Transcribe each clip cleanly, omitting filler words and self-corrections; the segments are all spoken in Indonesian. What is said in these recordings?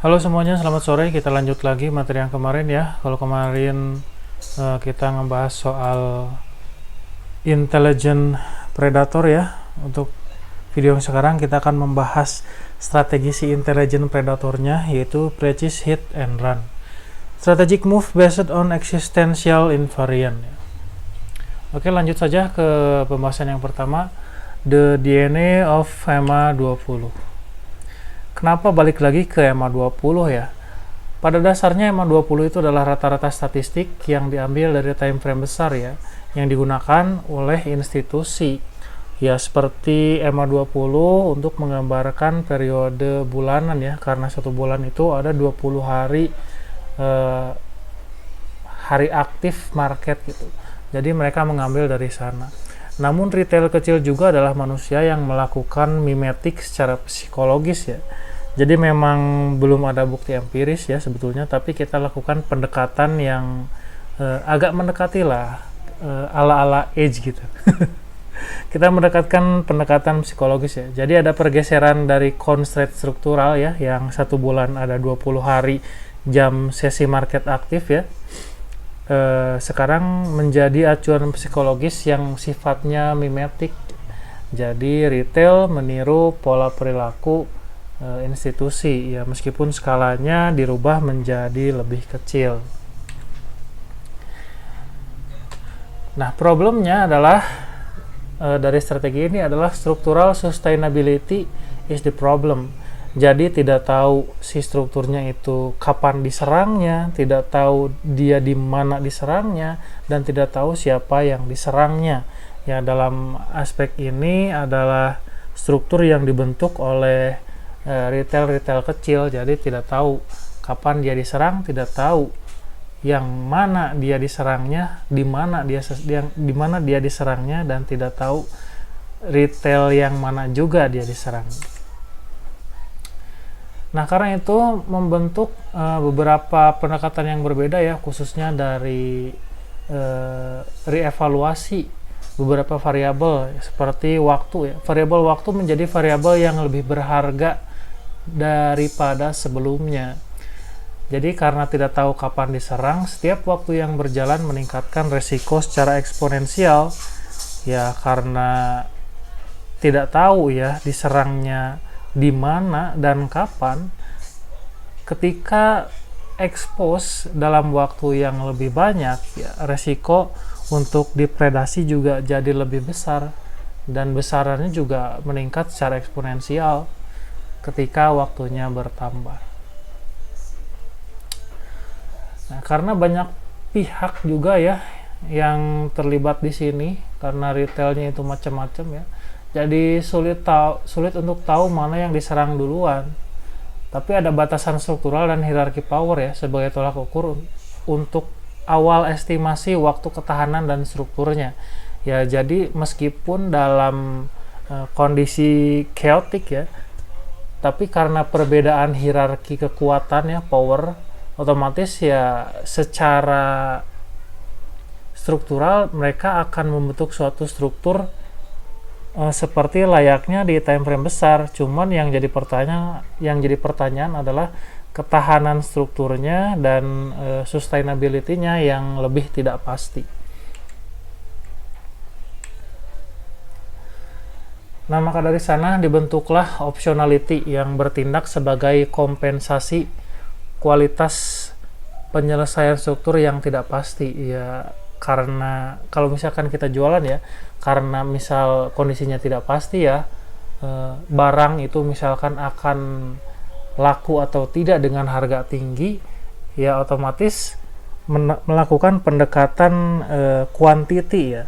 Halo semuanya, selamat sore. Kita lanjut lagi materi yang kemarin ya. Kalau kemarin kita ngebahas soal intelligent predator ya. Untuk video yang sekarang kita akan membahas strategi si intelligent predatornya, yaitu precise hit and run. Strategic move based on existential invariant. Oke, lanjut saja ke pembahasan yang pertama, the DNA of EMA 20. Kenapa balik lagi ke EMA 20 ya? Pada dasarnya EMA 20 itu adalah rata-rata statistik yang diambil dari time frame besar ya, yang digunakan oleh institusi ya, seperti EMA 20 untuk menggambarkan periode bulanan ya, karena satu bulan itu ada 20 hari hari aktif market gitu. Jadi mereka mengambil dari sana. Namun retail kecil juga adalah manusia yang melakukan mimetik secara psikologis ya. Jadi memang belum ada bukti empiris ya sebetulnya, tapi kita lakukan pendekatan yang agak mendekati lah ala-ala age gitu. Kita mendekatkan pendekatan psikologis ya. Jadi ada pergeseran dari constraint struktural ya, yang satu bulan ada 20 hari jam sesi market aktif ya. Sekarang menjadi acuan psikologis yang sifatnya mimetik. Jadi retail meniru pola perilaku institusi ya, meskipun skalanya dirubah menjadi lebih kecil. Nah, problemnya adalah dari strategi ini adalah structural sustainability is the problem. Jadi tidak tahu si strukturnya itu kapan diserangnya, tidak tahu dia di mana diserangnya, dan tidak tahu siapa yang diserangnya. Ya, dalam aspek ini adalah struktur yang dibentuk oleh retail kecil, jadi tidak tahu kapan dia diserang, tidak tahu yang mana dia diserangnya, di mana dia diserangnya, dan tidak tahu retail yang mana juga dia diserang. Nah, karena itu membentuk beberapa pendekatan yang berbeda ya, khususnya dari reevaluasi beberapa variabel seperti waktu ya. Variabel waktu menjadi variabel yang lebih berharga daripada sebelumnya. Jadi karena tidak tahu kapan diserang, setiap waktu yang berjalan meningkatkan resiko secara eksponensial ya, karena tidak tahu ya diserangnya di mana dan kapan. Ketika expose dalam waktu yang lebih banyak ya, resiko untuk dipredasi juga jadi lebih besar, dan besarannya juga meningkat secara eksponensial ketika waktunya bertambah. Nah, karena banyak pihak juga ya yang terlibat di sini, karena retailnya itu macam-macam ya, jadi sulit untuk tahu mana yang diserang duluan. Tapi ada batasan struktural dan hierarki power ya sebagai tolak ukur untuk awal estimasi waktu ketahanan dan strukturnya. Ya, jadi meskipun dalam kondisi chaotic ya, tapi karena perbedaan hierarki kekuatan ya, power, otomatis ya secara struktural mereka akan membentuk suatu struktur seperti layaknya di time frame besar. Cuman yang jadi pertanyaan adalah ketahanan strukturnya dan sustainability-nya yang lebih tidak pasti. Nah, maka dari sana dibentuklah optionality yang bertindak sebagai kompensasi kualitas penyelesaian struktur yang tidak pasti ya. Karena kalau misalkan kita jualan ya, karena misal kondisinya tidak pasti ya, barang itu misalkan akan laku atau tidak dengan harga tinggi ya, otomatis melakukan pendekatan quantity ya.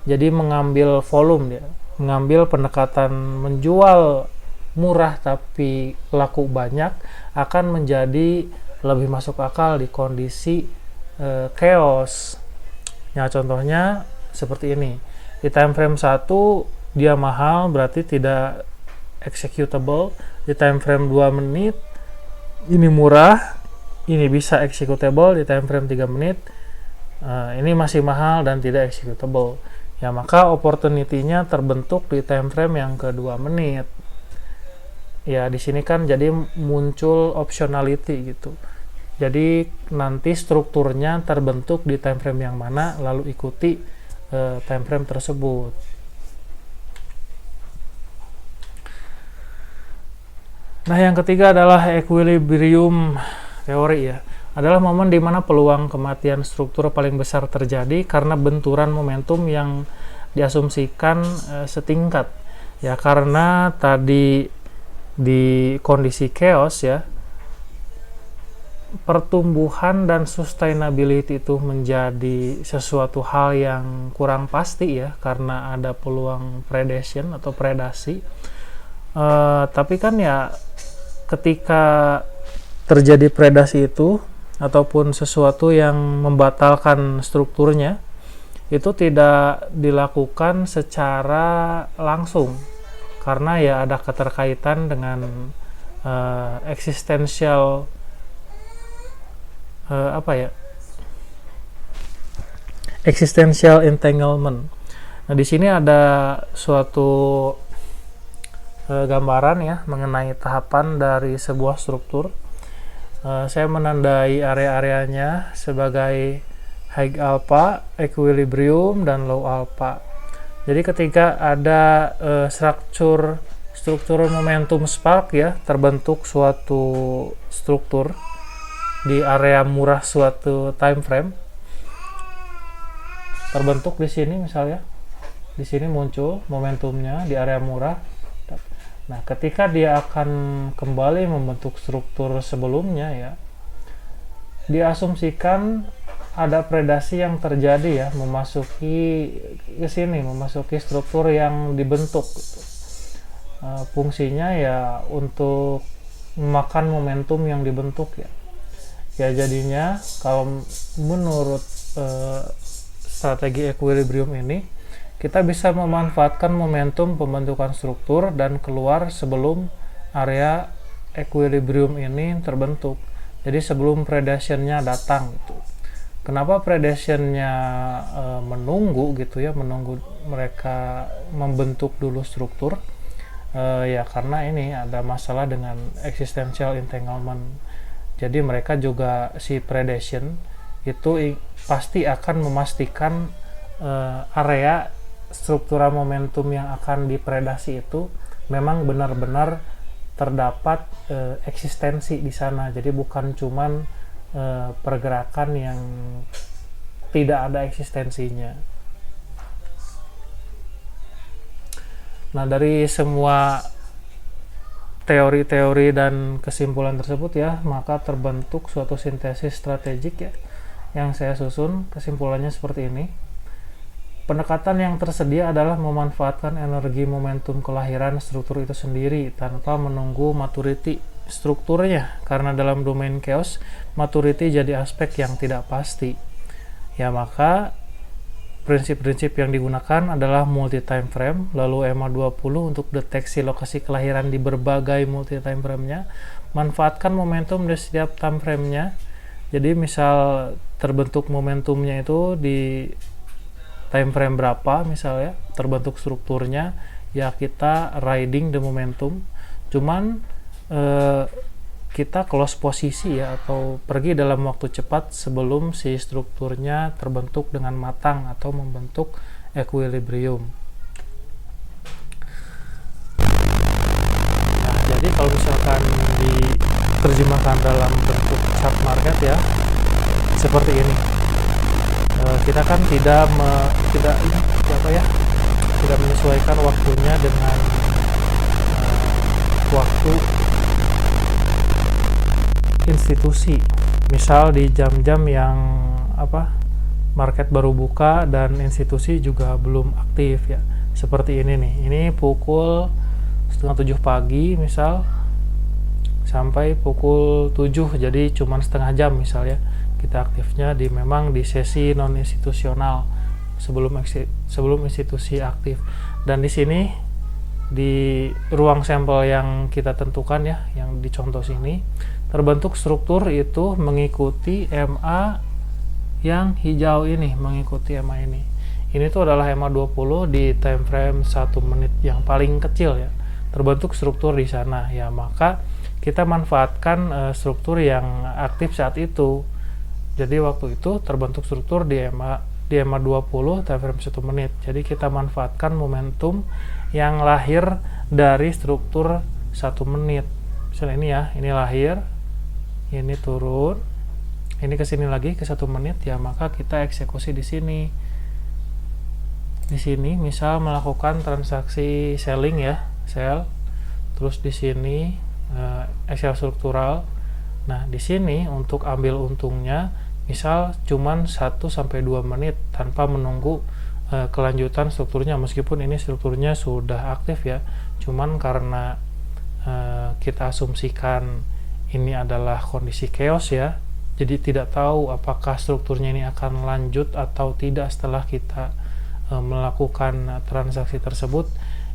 Jadi mengambil volume ya, mengambil pendekatan menjual murah tapi laku banyak akan menjadi lebih masuk akal di kondisi chaos. Ya, contohnya seperti ini. Di time frame 1 dia mahal, berarti tidak executable. Di time frame 2 menit ini murah, ini bisa executable. Di time frame 3 menit ini masih mahal dan tidak executable. Ya, maka opportunity-nya terbentuk di time frame yang ke 2 menit. ya di sini kan jadi muncul optionality gitu. Jadi nanti strukturnya terbentuk di time frame yang mana, lalu ikuti time frame tersebut. Nah, yang ketiga adalah equilibrium teori ya. Adalah momen di mana peluang kematian struktur paling besar terjadi karena benturan momentum yang diasumsikan setingkat. Ya, karena tadi di kondisi chaos ya, pertumbuhan dan sustainability itu menjadi sesuatu hal yang kurang pasti ya, karena ada peluang predation atau predasi. Tapi kan ya, ketika terjadi predasi itu ataupun sesuatu yang membatalkan strukturnya, itu tidak dilakukan secara langsung karena ya ada keterkaitan dengan eksistensial existential entanglement. Nah, di sini ada suatu gambaran ya mengenai tahapan dari sebuah struktur. Saya menandai area-areanya sebagai high alpha, equilibrium, dan low alpha. Jadi ketika ada struktur momentum spark ya, terbentuk suatu struktur di area murah suatu time frame, terbentuk di sini misalnya, di sini muncul momentumnya di area murah. Nah, ketika dia akan kembali membentuk struktur sebelumnya ya, diasumsikan ada predasi yang terjadi ya, memasuki ke sini, memasuki struktur yang dibentuk. Fungsinya ya untuk memakan momentum yang dibentuk ya. Ya jadinya kalau menurut strategi equilibrium ini, kita bisa memanfaatkan momentum pembentukan struktur dan keluar sebelum area equilibrium ini terbentuk. Jadi sebelum predationnya datang gitu. Kenapa predationnya menunggu gitu ya, menunggu mereka membentuk dulu struktur? Ya karena ini ada masalah dengan existential entanglement. Jadi mereka juga, si predation itu pasti akan memastikan area struktural momentum yang akan dipredasi itu memang benar-benar terdapat eksistensi di sana. Jadi bukan cuman pergerakan yang tidak ada eksistensinya. Nah, dari semua teori-teori dan kesimpulan tersebut ya, maka terbentuk suatu sintesis strategik ya yang saya susun. Kesimpulannya seperti ini. Pendekatan yang tersedia adalah memanfaatkan energi momentum kelahiran struktur itu sendiri tanpa menunggu maturity strukturnya, karena dalam domain chaos maturity jadi aspek yang tidak pasti. Ya, maka prinsip-prinsip yang digunakan adalah multi time frame, lalu EMA 20 untuk deteksi lokasi kelahiran di berbagai multi time frame-nya. Manfaatkan momentum di setiap time frame-nya. Jadi misal terbentuk momentumnya itu di time frame berapa misalnya, terbentuk strukturnya, ya kita riding the momentum. Cuman kita close posisi ya, atau pergi dalam waktu cepat sebelum si strukturnya terbentuk dengan matang atau membentuk equilibrium. Nah, jadi kalau misalkan diterjemahkan dalam bentuk chart market ya, seperti ini. Kita kan tidak menyesuaikan waktunya dengan waktu institusi. Misal di jam-jam yang market baru buka dan institusi juga belum aktif ya. Seperti ini nih. Ini pukul 6:30 pagi misal sampai pukul 7, jadi cuman setengah jam misalnya. Kita aktifnya memang di sesi non institusional sebelum institusi aktif. Dan di sini di ruang sampel yang kita tentukan ya, yang dicontoh sini, terbentuk struktur itu mengikuti MA yang hijau ini, mengikuti MA ini. Ini tuh adalah MA 20 di time frame 1 menit yang paling kecil ya. terbentuk struktur di sana ya, maka kita manfaatkan struktur yang aktif saat itu. Jadi waktu itu terbentuk struktur di EMA 20 time frame 1 menit. Jadi kita manfaatkan momentum yang lahir dari struktur 1 menit. Misalnya ini ya, ini lahir, ini turun, ini ke sini lagi ke 1 menit ya, maka kita eksekusi di sini. Di sini misal melakukan transaksi selling ya, sell, terus di sini Excel struktural. Nah, di sini untuk ambil untungnya misal cuman 1-2 menit tanpa menunggu kelanjutan strukturnya, meskipun ini strukturnya sudah aktif ya, cuman karena kita asumsikan ini adalah kondisi chaos ya, jadi tidak tahu apakah strukturnya ini akan lanjut atau tidak setelah kita melakukan transaksi tersebut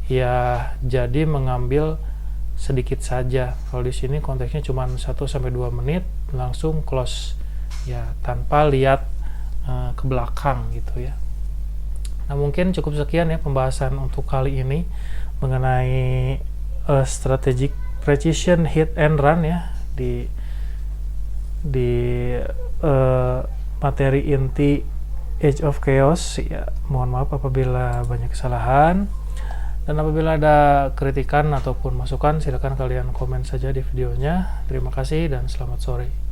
ya, jadi mengambil sedikit saja. Kalau di sini konteksnya cuma 1-2 menit langsung close ya, tanpa lihat ke belakang gitu ya. Nah, mungkin cukup sekian ya pembahasan untuk kali ini mengenai strategic precision hit and run ya di materi inti Age of Chaos ya. Mohon maaf apabila banyak kesalahan, dan apabila ada kritikan ataupun masukan silakan kalian komen saja di videonya. Terima kasih dan selamat sore.